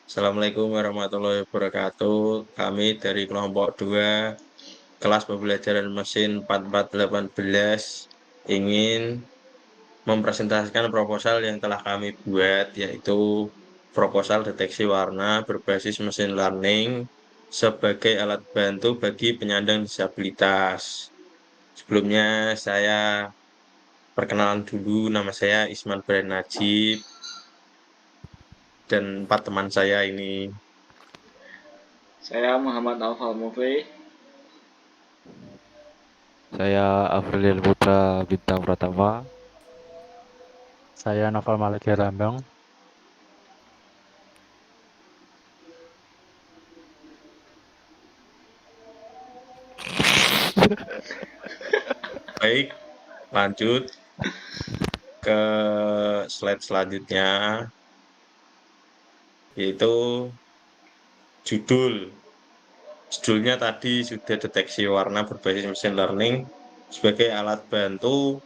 Assalamualaikum warahmatullahi wabarakatuh. Kami dari kelompok 2 kelas pembelajaran mesin 4418 ingin mempresentasikan proposal yang telah kami buat, yaitu proposal deteksi warna berbasis mesin learning sebagai alat bantu bagi penyandang disabilitas. Sebelumnya saya perkenalan dulu, nama saya Isman Brian Najib dan 4 teman saya ini. Saya Muhammad Naufal Mufri. Saya Afrilian Putra Bintang Pratama. Saya Novel Maliki Lambang. Baik, lanjut ke slide selanjutnya, yaitu judul. Judulnya tadi sudah deteksi warna berbasis mesin learning sebagai alat bantu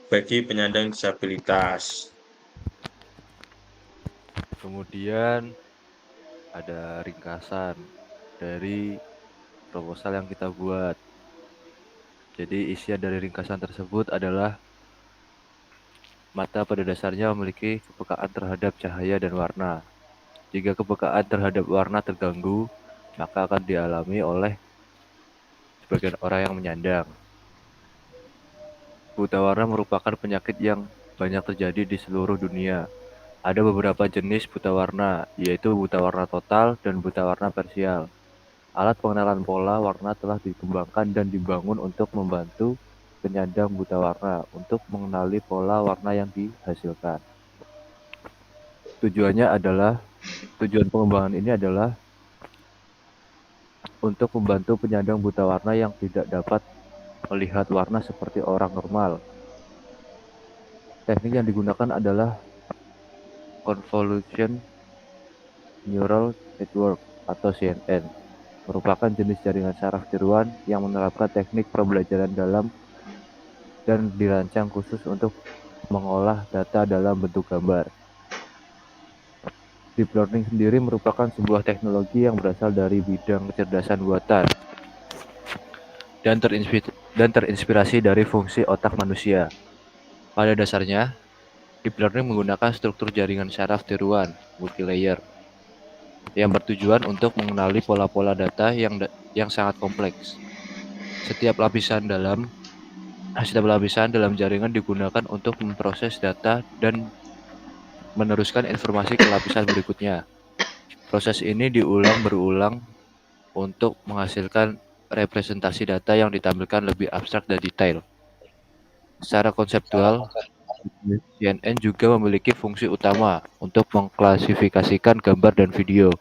bagi penyandang disabilitas. Kemudian ada ringkasan dari proposal yang kita buat. Jadi isian dari ringkasan tersebut adalah mata pada dasarnya memiliki kepekaan terhadap cahaya dan warna. Jika kepekaan terhadap warna terganggu, maka akan dialami oleh sebagian orang yang menyandang. Buta warna merupakan penyakit yang banyak terjadi di seluruh dunia. Ada beberapa jenis buta warna, yaitu buta warna total dan buta warna parsial. Alat pengenalan pola warna telah dikembangkan dan dibangun untuk membantu penyandang buta warna untuk mengenali pola warna yang dihasilkan. Tujuan pengembangan ini adalah untuk membantu penyandang buta warna yang tidak dapat melihat warna seperti orang normal. Teknik yang digunakan adalah Convolution Neural Network atau CNN, merupakan jenis jaringan saraf tiruan yang menerapkan teknik pembelajaran dalam dan dirancang khusus untuk mengolah data dalam bentuk gambar. Deep learning sendiri merupakan sebuah teknologi yang berasal dari bidang kecerdasan buatan dan terinspirasi dari fungsi otak manusia. Pada dasarnya, deep learning menggunakan struktur jaringan saraf tiruan multilayer yang bertujuan untuk mengenali pola-pola data yang sangat kompleks. Setiap lapisan dalam jaringan digunakan untuk memproses data dan meneruskan informasi ke lapisan berikutnya. Proses ini diulang berulang untuk menghasilkan representasi data yang ditampilkan lebih abstrak dan detail. Secara konseptual, CNN juga memiliki fungsi utama untuk mengklasifikasikan gambar dan video,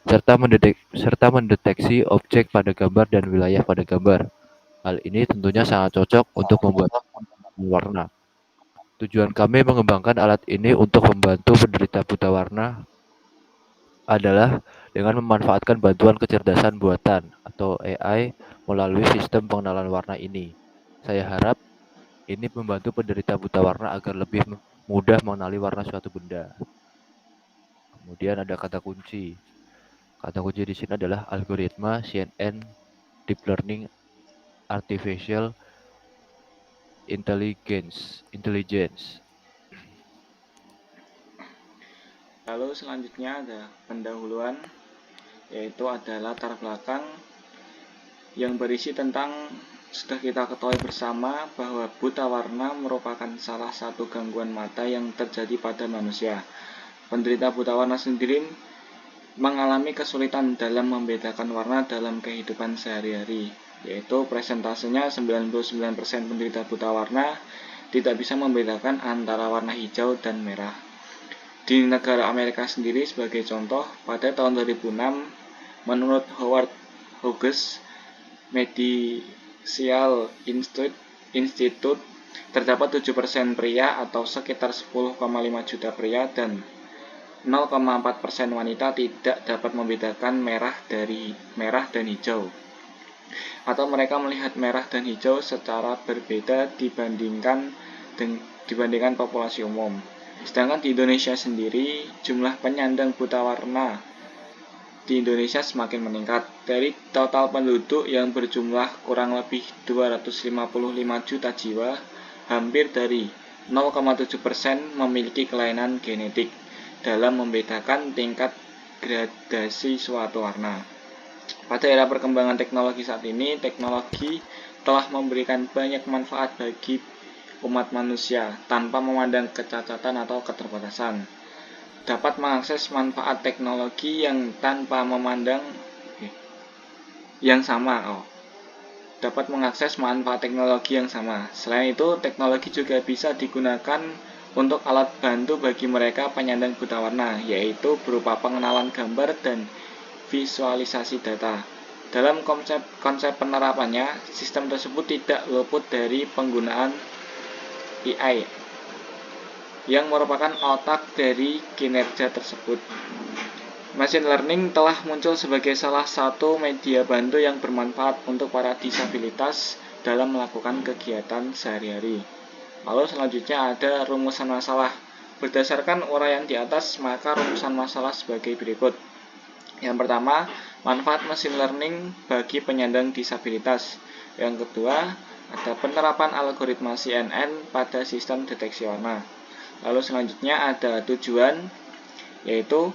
serta mendeteksi objek pada gambar dan wilayah pada gambar. Hal ini tentunya sangat cocok untuk membuat warna. Tujuan kami mengembangkan alat ini untuk membantu penderita buta warna adalah dengan memanfaatkan bantuan kecerdasan buatan atau AI melalui sistem pengenalan warna ini. Saya harap ini membantu penderita buta warna agar lebih mudah mengenali warna suatu benda. Kemudian ada kata kunci. Kata kunci di sini adalah algoritma CNN Deep Learning Artificial Intelligence. Lalu selanjutnya ada pendahuluan, yaitu ada latar belakang yang berisi tentang sudah kita ketahui bersama bahwa buta warna merupakan salah satu gangguan mata yang terjadi pada manusia. Penderita buta warna sendiri mengalami kesulitan dalam membedakan warna dalam kehidupan sehari-hari, yaitu presentasenya 99% penderita buta warna tidak bisa membedakan antara warna hijau dan merah. Di negara Amerika sendiri sebagai contoh, pada tahun 2006 menurut Howard Hughes Medical Institute terdapat 7% pria atau sekitar 10,5 juta pria dan 0,4% wanita tidak dapat membedakan merah dan hijau. atau mereka melihat merah dan hijau secara berbeda dibandingkan populasi umum. Sedangkan di Indonesia sendiri, jumlah penyandang buta warna di Indonesia semakin meningkat. Dari total penduduk yang berjumlah kurang lebih 255 juta jiwa, hampir dari 0,7% memiliki kelainan genetik dalam membedakan tingkat gradasi suatu warna. Pada era perkembangan teknologi saat ini, teknologi telah memberikan banyak manfaat bagi umat manusia tanpa memandang kecacatan atau keterbatasan. Dapat mengakses manfaat teknologi yang tanpa memandang dapat mengakses manfaat teknologi yang sama. Selain itu, teknologi juga bisa digunakan untuk alat bantu bagi mereka penyandang buta warna, yaitu berupa pengenalan gambar dan visualisasi data. Dalam konsep penerapannya, sistem tersebut tidak luput dari penggunaan AI yang merupakan otak dari kinerja tersebut. Machine learning telah muncul sebagai salah satu media bantu yang bermanfaat untuk para disabilitas dalam melakukan kegiatan sehari-hari. Lalu selanjutnya ada rumusan masalah. Berdasarkan uraian di atas, maka rumusan masalah sebagai berikut. Yang pertama, manfaat machine learning bagi penyandang disabilitas. Yang kedua, ada penerapan algoritma CNN pada sistem deteksi warna. Lalu selanjutnya ada tujuan, yaitu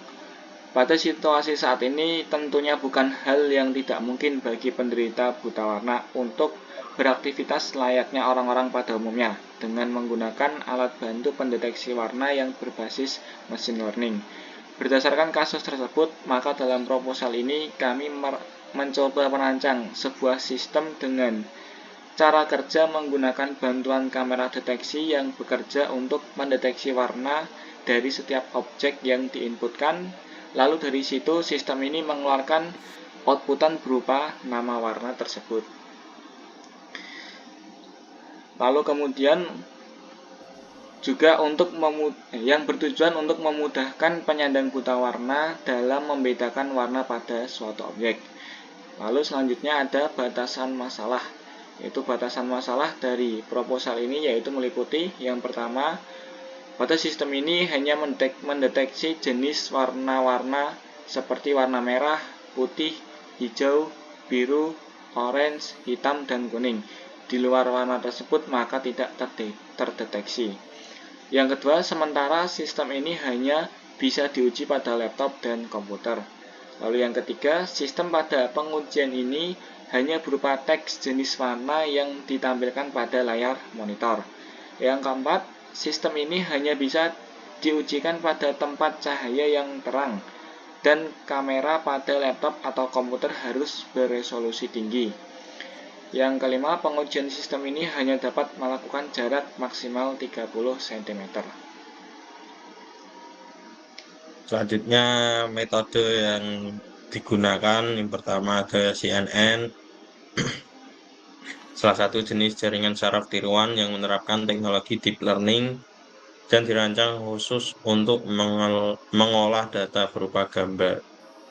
pada situasi saat ini tentunya bukan hal yang tidak mungkin bagi penderita buta warna untuk beraktivitas layaknya orang-orang pada umumnya dengan menggunakan alat bantu pendeteksi warna yang berbasis machine learning. Berdasarkan kasus tersebut, maka dalam proposal ini kami mencoba merancang sebuah sistem dengan cara kerja menggunakan bantuan kamera deteksi yang bekerja untuk mendeteksi warna dari setiap objek yang diinputkan. Lalu dari situ sistem ini mengeluarkan outputan berupa nama warna tersebut. Lalu kemudian juga yang bertujuan untuk memudahkan penyandang buta warna dalam membedakan warna pada suatu objek. Lalu selanjutnya ada batasan masalah. Yaitu batasan masalah dari proposal ini yaitu meliputi yang pertama, pada sistem ini hanya mendeteksi jenis warna-warna seperti warna merah, putih, hijau, biru, orange, hitam, dan kuning. Di luar warna tersebut maka tidak terdeteksi. Yang kedua, sementara sistem ini hanya bisa diuji pada laptop dan komputer. Lalu yang ketiga, sistem pada pengujian ini hanya berupa teks jenis warna yang ditampilkan pada layar monitor. Yang keempat, sistem ini hanya bisa diujikan pada tempat cahaya yang terang dan kamera pada laptop atau komputer harus beresolusi tinggi. Yang kelima, pengujian sistem ini hanya dapat melakukan jarak maksimal 30 cm. Selanjutnya metode yang digunakan yang pertama ada CNN, salah satu jenis jaringan saraf tiruan yang menerapkan teknologi deep learning dan dirancang khusus untuk mengolah data berupa gambar.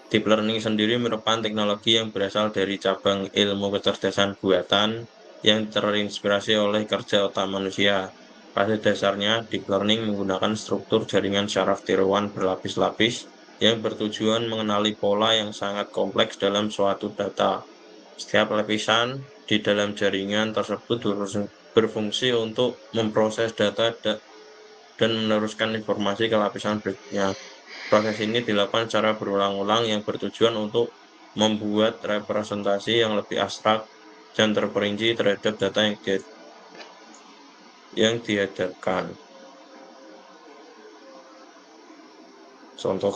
Deep learning sendiri merupakan teknologi yang berasal dari cabang ilmu kecerdasan buatan yang terinspirasi oleh kerja otak manusia. Pada dasarnya, deep learning menggunakan struktur jaringan saraf tiruan berlapis-lapis yang bertujuan mengenali pola yang sangat kompleks dalam suatu data. Setiap lapisan di dalam jaringan tersebut berfungsi untuk memproses data dan meneruskan informasi ke lapisan berikutnya. Proses ini dilakukan secara berulang-ulang yang bertujuan untuk membuat representasi yang lebih abstrak dan terperinci terhadap data yang dihadapkan. Contoh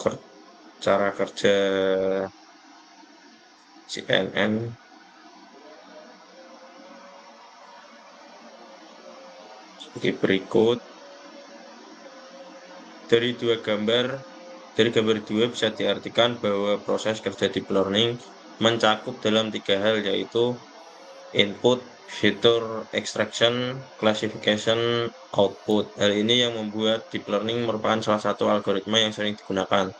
cara kerja CNN sebagai berikut. Dari gambar dua bisa diartikan bahwa proses kerja deep learning mencakup dalam tiga hal, yaitu input, feature extraction, classification, output. Hal ini yang membuat deep learning merupakan salah satu algoritma yang sering digunakan.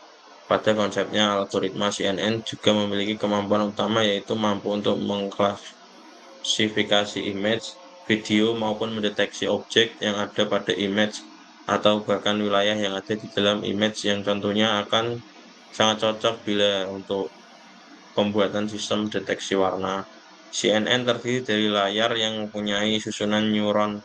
Pada konsepnya, algoritma CNN juga memiliki kemampuan utama yaitu mampu untuk mengklasifikasi image, video, maupun mendeteksi objek yang ada pada image atau bahkan wilayah yang ada di dalam image yang tentunya akan sangat cocok bila untuk pembuatan sistem deteksi warna. CNN terdiri dari layar yang mempunyai susunan neuron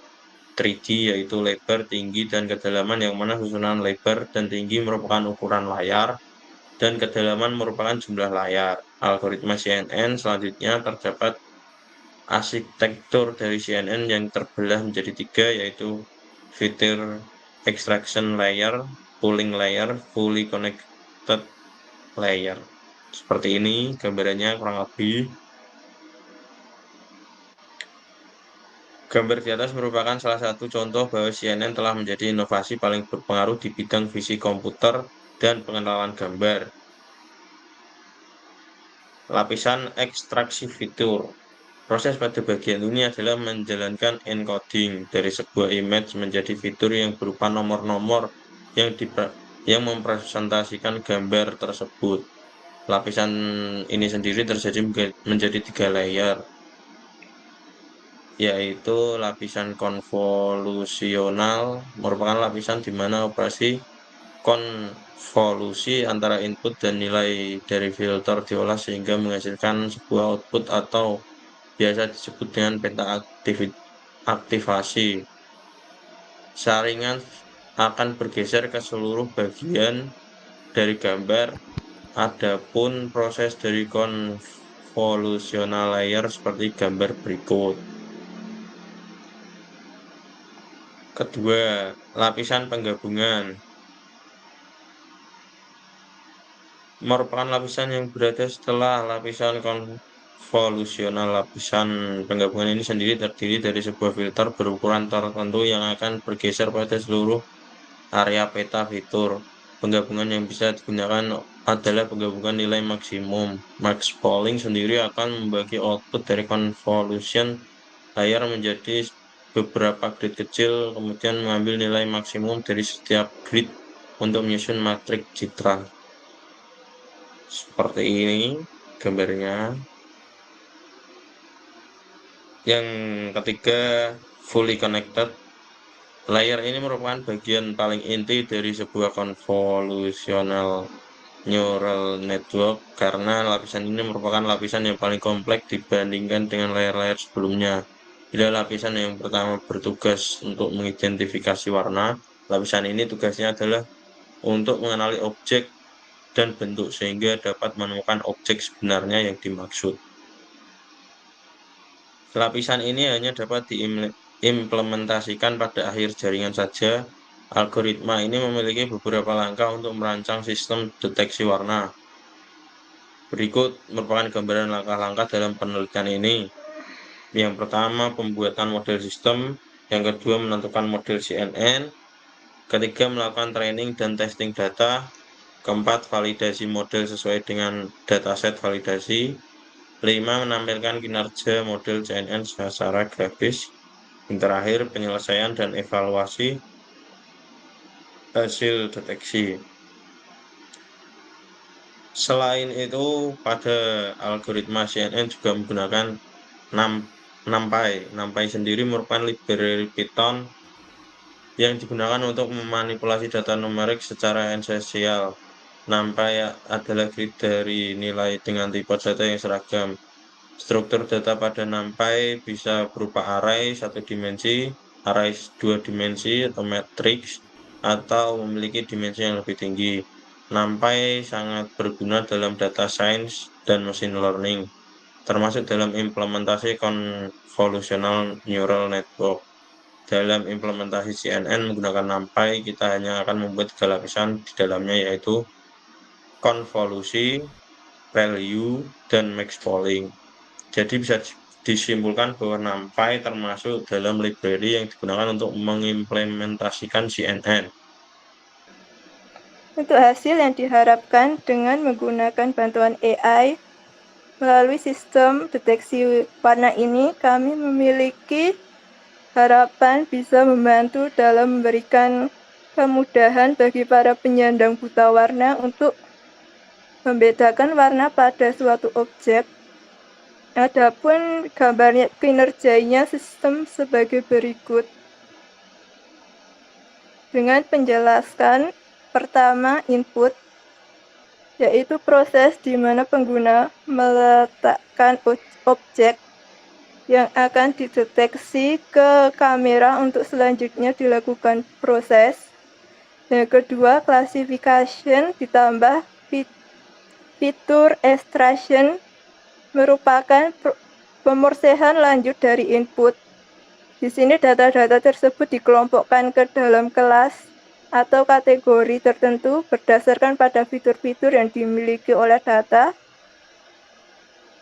3D yaitu lebar, tinggi, dan kedalaman yang mana susunan lebar dan tinggi merupakan ukuran layar dan kedalaman merupakan jumlah layar. Algoritma CNN selanjutnya terdapat arsitektur dari CNN yang terbelah menjadi tiga yaitu feature extraction layer, pooling layer, fully connected layer. Seperti ini gambarannya kurang lebih. Gambar di atas merupakan salah satu contoh bahwa CNN telah menjadi inovasi paling berpengaruh di bidang visi komputer dan pengenalan gambar. Lapisan ekstraksi fitur. Proses pada bagian ini adalah menjalankan encoding dari sebuah image menjadi fitur yang berupa nomor-nomor yang mempresentasikan gambar tersebut. Lapisan ini sendiri terjadi menjadi 3 layer, yaitu lapisan konvolusional merupakan lapisan di mana operasi konvolusi antara input dan nilai dari filter diolah sehingga menghasilkan sebuah output atau biasa disebut dengan peta aktivasi. Saringan akan bergeser ke seluruh bagian dari gambar. Adapun proses dari convolutional layer seperti gambar berikut. Kedua, lapisan penggabungan merupakan lapisan yang berada setelah lapisan konvolusional. Lapisan penggabungan ini sendiri terdiri dari sebuah filter berukuran tertentu yang akan bergeser pada seluruh area peta fitur. Penggabungan yang bisa digunakan adalah penggabungan nilai maksimum. Max Pooling sendiri akan membagi output dari convolution layer menjadi beberapa grid kecil, kemudian mengambil nilai maksimum dari setiap grid untuk menyusun matriks citra. Seperti ini gambarnya. Yang ketiga, fully connected. Layer ini merupakan bagian paling inti dari sebuah convolutional neural network karena lapisan ini merupakan lapisan yang paling kompleks dibandingkan dengan layar-layar sebelumnya. Bila lapisan yang pertama bertugas untuk mengidentifikasi warna, lapisan ini tugasnya adalah untuk mengenali objek dan bentuk sehingga dapat menemukan objek sebenarnya yang dimaksud. Lapisan ini hanya dapat diimplementasikan pada akhir jaringan saja. Algoritma ini memiliki beberapa langkah untuk merancang sistem deteksi warna. Berikut merupakan gambaran langkah-langkah dalam penelitian ini. Yang pertama, pembuatan model sistem. Yang kedua, menentukan model CNN. Ketiga, melakukan training dan testing data. Keempat, validasi model sesuai dengan dataset validasi. 5. Menampilkan kinerja model CNN secara grafis. Yang terakhir, penyelesaian dan evaluasi hasil deteksi. Selain itu, pada algoritma CNN juga menggunakan NumPy. NumPy sendiri merupakan library Python yang digunakan untuk memanipulasi data numerik secara esensial. NumPy adalah grid dari nilai dengan tipe data yang seragam. Struktur data pada NumPy bisa berupa array 1 dimensi, array 2 dimensi atau matriks, atau memiliki dimensi yang lebih tinggi. NumPy sangat berguna dalam data science dan machine learning, termasuk dalam implementasi convolutional neural network. Dalam implementasi CNN menggunakan NumPy, kita hanya akan membuat 3 lapisan di dalamnya, yaitu konvolusi, value, dan max pooling. Jadi bisa disimpulkan bahwa NumPy termasuk dalam library yang digunakan untuk mengimplementasikan CNN. Untuk hasil yang diharapkan dengan menggunakan bantuan AI melalui sistem deteksi warna ini, kami memiliki harapan bisa membantu dalam memberikan kemudahan bagi para penyandang buta warna untuk membedakan warna pada suatu objek. Adapun gambarnya kinerjanya sistem sebagai berikut. Dengan penjelasan pertama input, yaitu proses di mana pengguna meletakkan objek yang akan dideteksi ke kamera untuk selanjutnya dilakukan proses. Yang kedua, classification ditambah fitur extraction merupakan pemrosesan lanjut dari input. Di sini data-data tersebut dikelompokkan ke dalam kelas atau kategori tertentu berdasarkan pada fitur-fitur yang dimiliki oleh data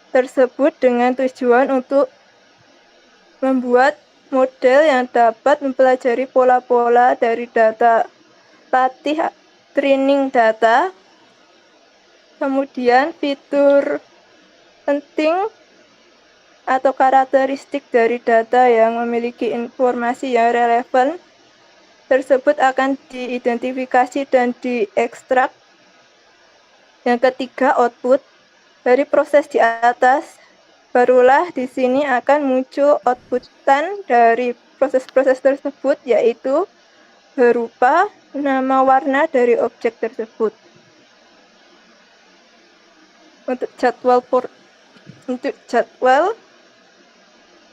tersebut dengan tujuan untuk membuat model yang dapat mempelajari pola-pola dari data latih training data. Kemudian fitur penting atau karakteristik dari data yang memiliki informasi yang relevan tersebut akan diidentifikasi dan diekstrak. Yang ketiga, output. Dari proses di atas, barulah di sini akan muncul outputan dari proses-proses tersebut, yaitu berupa nama warna dari objek tersebut. Untuk jadwal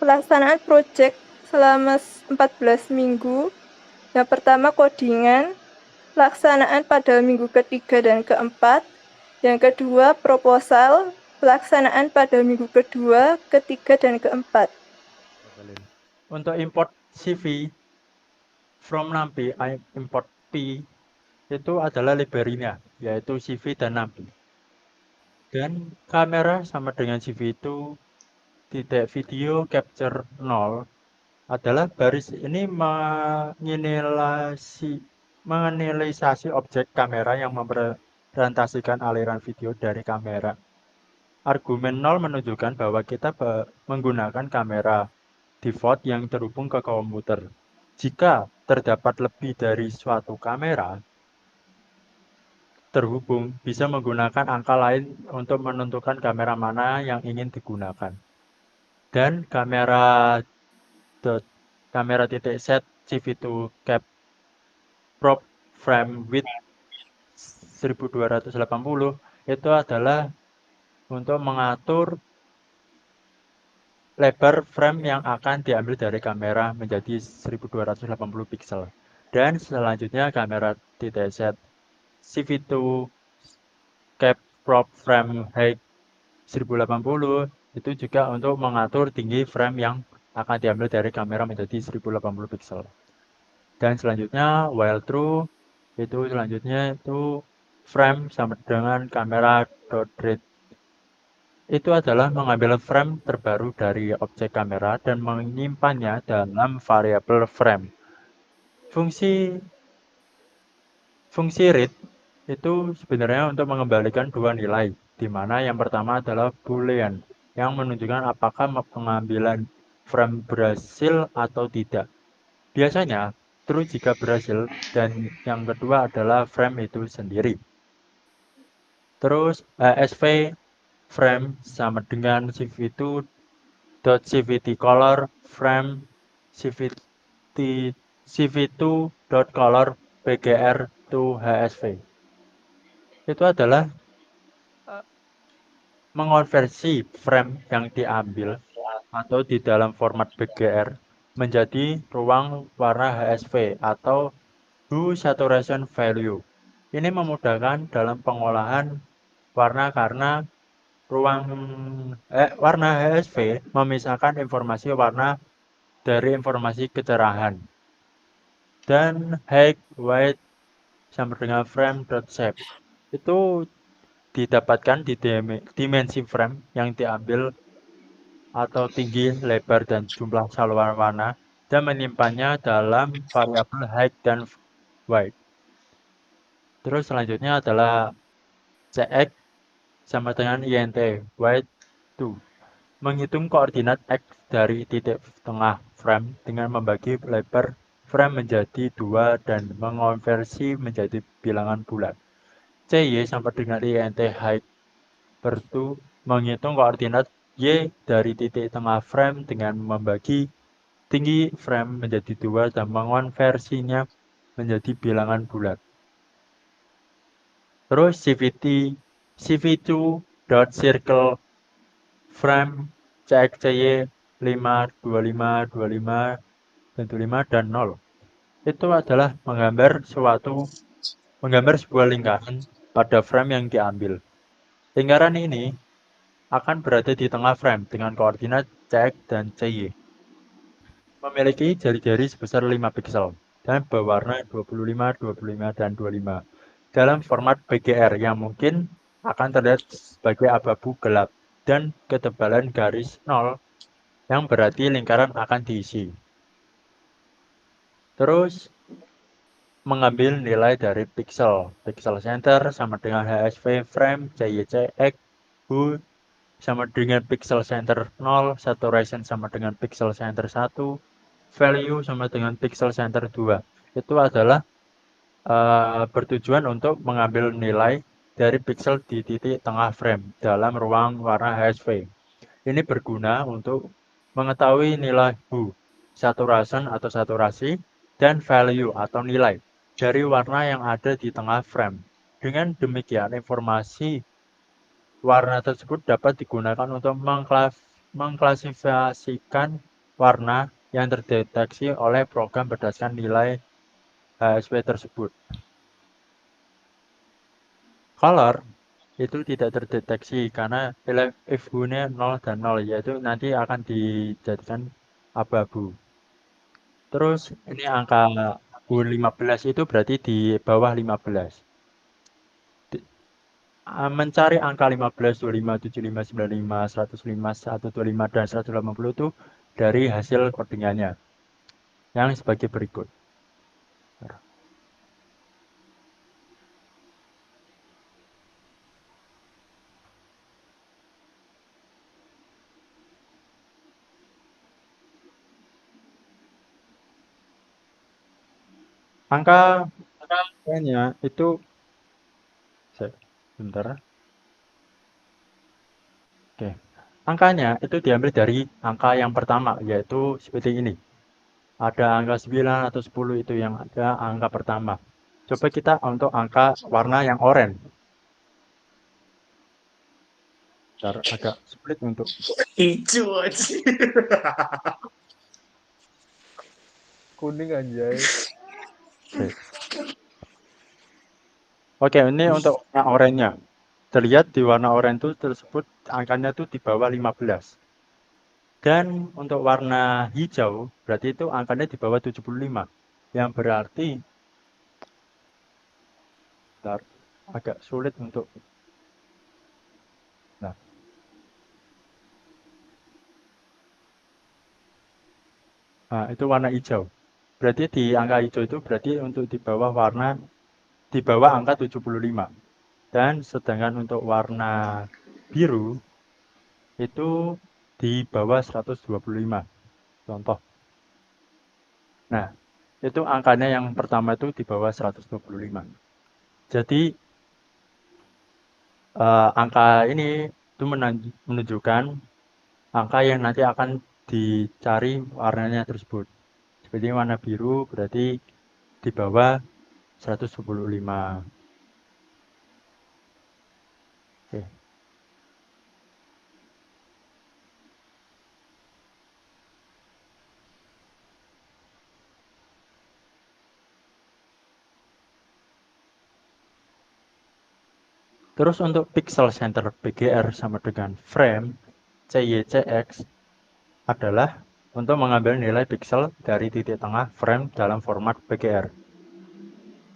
pelaksanaan proyek selama 14 minggu. Yang pertama, codingan, pelaksanaan pada minggu ketiga dan keempat. Yang kedua, proposal, pelaksanaan pada minggu kedua, ketiga, dan keempat. Untuk import CV from NumPy, import P itu adalah library-nya, yaitu CV dan NumPy. Dan kamera sama dengan CV itu titik video capture 0 adalah baris ini menganalisasi objek kamera yang mempresentasikan aliran video dari kamera. Argumen 0 menunjukkan bahwa kita menggunakan kamera default yang terhubung ke komputer. Jika terdapat lebih dari suatu kamera terhubung, bisa menggunakan angka lain untuk menentukan kamera mana yang ingin digunakan. Dan kamera titik set CV2 cap prop frame width 1280 itu adalah untuk mengatur lebar frame yang akan diambil dari kamera menjadi 1280 pixel. Dan selanjutnya kamera titik set CV2 cap prop frame height 1080 itu juga untuk mengatur tinggi frame yang akan diambil dari kamera menjadi 1080 pixel. Dan selanjutnya while true itu selanjutnya itu frame sama dengan kamera dot read. Itu adalah mengambil frame terbaru dari objek kamera dan menyimpannya dalam variabel frame. Fungsi read itu sebenarnya untuk mengembalikan dua nilai, di mana yang pertama adalah boolean yang menunjukkan apakah pengambilan frame berhasil atau tidak. Biasanya true jika berhasil, dan yang kedua adalah frame itu sendiri. Terus SV frame sama dengan cv2.cvtcolor frame cv2.color pgr to hsv. Itu adalah mengonversi frame yang diambil atau di dalam format BGR menjadi ruang warna HSV atau Hue Saturation Value. Ini memudahkan dalam pengolahan warna karena warna HSV memisahkan informasi warna dari informasi kecerahan. Dan height, weight, sama dengan frame.shape itu didapatkan di dimensi frame yang diambil atau tinggi, lebar, dan jumlah saluran warna dan menyimpannya dalam variabel height dan weight. Terus selanjutnya adalah CX sama dengan INT, weight 2. Menghitung koordinat X dari titik tengah frame dengan membagi lebar frame menjadi 2 dan mengonversi menjadi bilangan bulat. CY sama dengan INT height bertu menghitung koordinat Y dari titik tengah frame dengan membagi tinggi frame menjadi 2 dan mengonversinya menjadi bilangan bulat. Terus CV2.circle frame CXY 5, 25, 25, 25, dan 0. Itu adalah menggambar sebuah lingkaran pada frame yang diambil. Lingkaran ini akan berada di tengah frame dengan koordinat CX dan CY. Memiliki jari-jari sebesar 5 piksel dan berwarna 25, 25, dan 25 dalam format BGR yang mungkin akan terlihat sebagai abu-abu gelap dan ketebalan garis 0 yang berarti lingkaran akan diisi. Terus mengambil nilai dari pixel center sama dengan HSV frame CYCX, Hu sama dengan pixel center 0, saturation sama dengan pixel center 1, value sama dengan pixel center 2. Itu adalah bertujuan untuk mengambil nilai dari pixel di titik tengah frame dalam ruang warna HSV. Ini berguna untuk mengetahui nilai Hu, saturation atau saturasi, dan value atau nilai dari warna yang ada di tengah frame. Dengan demikian, informasi warna tersebut dapat digunakan untuk mengklasifikasikan warna yang terdeteksi oleh program berdasarkan nilai HSV tersebut. Color itu tidak terdeteksi karena if Hu-nya 0 dan 0, yaitu nanti akan dijadikan abu-abu. Terus ini angka Hu 15 itu berarti di bawah 15. Mencari angka 15, 25, 75, 95, 105, 125, dan 180 itu dari hasil codingannya yang sebagai berikut. Angkanya itu sebentar. Oke. Angkanya itu diambil dari angka yang pertama, yaitu seperti ini. Ada angka 9 atau 10 itu yang ada angka pertama. Coba kita untuk angka warna yang oranye. Agak sulit untuk Hijau aja. kuning anjay. Oke, ini untuk warna oranye. Terlihat di warna oranye itu tersebut angkanya itu di bawah 15. Dan untuk warna hijau berarti itu angkanya di bawah 75. Yang berarti agak sulit untuk Nah, itu warna hijau. Berarti di angka hijau itu berarti untuk di bawah angka 75. Dan sedangkan untuk warna biru itu di bawah 125. Contoh. Nah, itu angkanya yang pertama itu di bawah 125. Jadi angka ini itu menunjukkan angka yang nanti akan dicari warnanya tersebut. Seperti warna biru berarti di bawah 125. Oke. Terus untuk pixel center BGR sama dengan frame CYCX adalah untuk mengambil nilai pixel dari titik tengah frame dalam format BGR.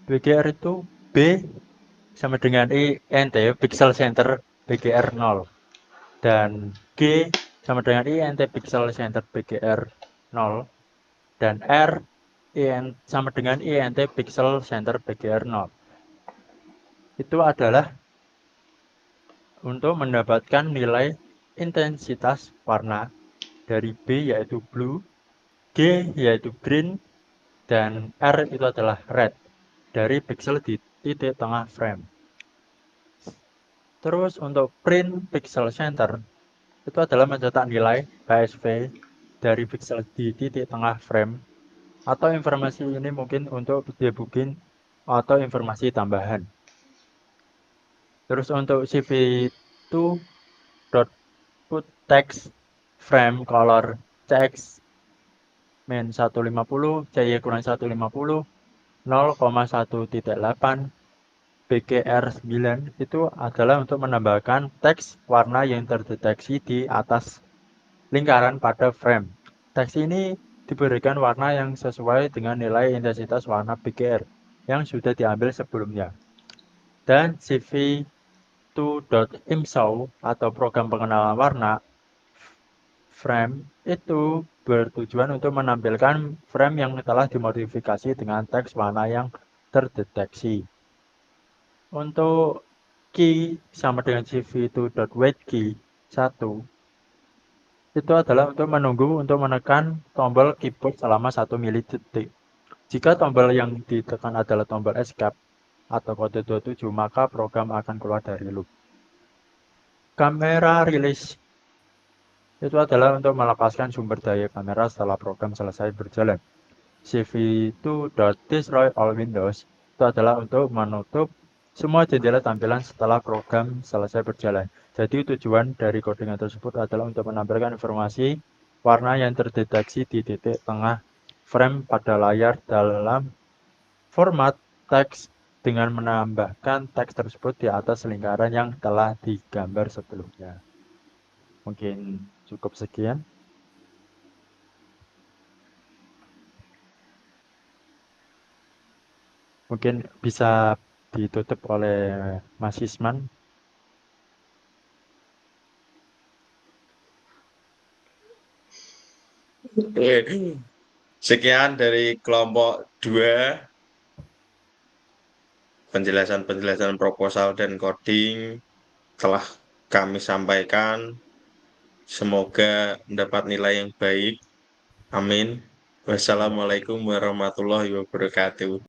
BGR itu B sama dengan INT pixel center BGR 0 dan G sama dengan INT pixel center BGR 0 dan R sama dengan INT pixel center BGR 0. Itu adalah untuk mendapatkan nilai intensitas warna dari B yaitu blue, G yaitu green, dan R itu adalah red dari pixel di titik tengah frame. Terus untuk print pixel center itu adalah mencetak nilai PSV dari pixel di titik tengah frame, atau informasi ini mungkin untuk debugging atau informasi tambahan. Terus untuk CV2 dot put text frame color CX min 150 CY kurang 150 0,1.8 BGR 9 itu adalah untuk menambahkan teks warna yang terdeteksi di atas lingkaran pada frame. Teks ini diberikan warna yang sesuai dengan nilai intensitas warna BGR yang sudah diambil sebelumnya. Dan CV2.IMSOW atau program pengenalan warna frame itu bertujuan untuk menampilkan frame yang telah dimodifikasi dengan teks warna yang terdeteksi. Untuk key sama dengan CV2.WaitKey 1 itu adalah untuk menunggu untuk menekan tombol keyboard selama 1 milidetik. Jika tombol yang ditekan adalah tombol escape atau kode 27, maka program akan keluar dari loop. Kamera release itu adalah untuk melepaskan sumber daya kamera setelah program selesai berjalan. CV2.destroy all windows itu adalah untuk menutup semua jendela tampilan setelah program selesai berjalan. Jadi tujuan dari codingan tersebut adalah untuk menampilkan informasi warna yang terdeteksi di titik tengah frame pada layar dalam format teks dengan menambahkan teks tersebut di atas lingkaran yang telah digambar sebelumnya. Mungkin cukup sekian. Mungkin bisa ditutup oleh Mas Isman. Sekian dari kelompok 2, penjelasan-penjelasan proposal dan coding telah kami sampaikan. Semoga mendapat nilai yang baik. Amin. Wassalamualaikum warahmatullahi wabarakatuh.